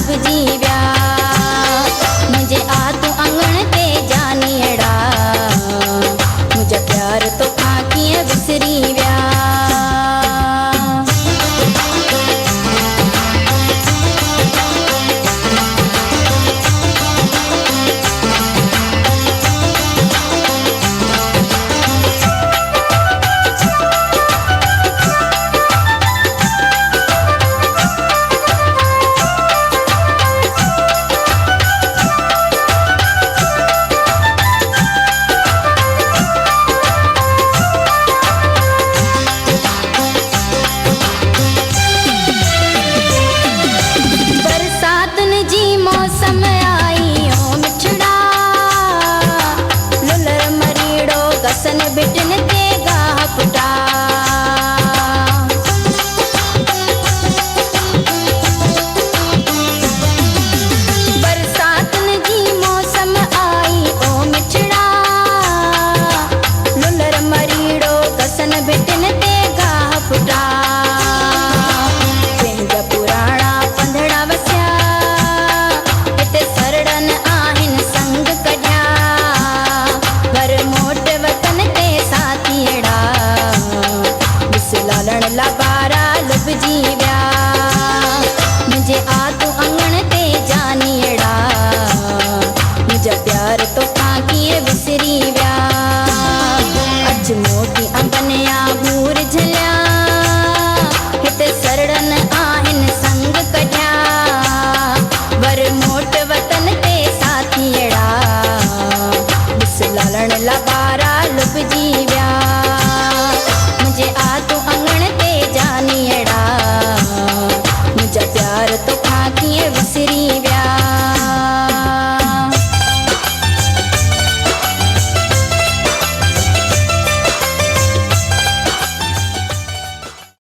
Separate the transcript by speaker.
Speaker 1: लुभजी विया मुझे आ तू अंगण ते जानियड़ा मुझा प्यार तो कीअं विसरी विया। सन बिटन ते गाह पुटा बरसातन जी मौसम आई ओ मिठड़ा लुलर मरीड़ो गसन बिटन ते गाह पुटा पंहिंजा पुराणा पंधड़ा वसिया हिते सरड़न आहिन संग कढिया घर मोट लालण लाबारा लुभजी विया मुझे आ तू अंगण ते जानियड़ा मुझा प्यार तो कीअं विसरी विया अच मोटी अंबनिया बूर झलिया हिते सरड़न आहिन संग कढिया वर मोट वतन ते साथीअड़ा ॾिस लालण लाबारा लुभजी विया मुझे आ तू अंगण ते जानियड़ा मुझा प्यार तो कीअं विसरी विया।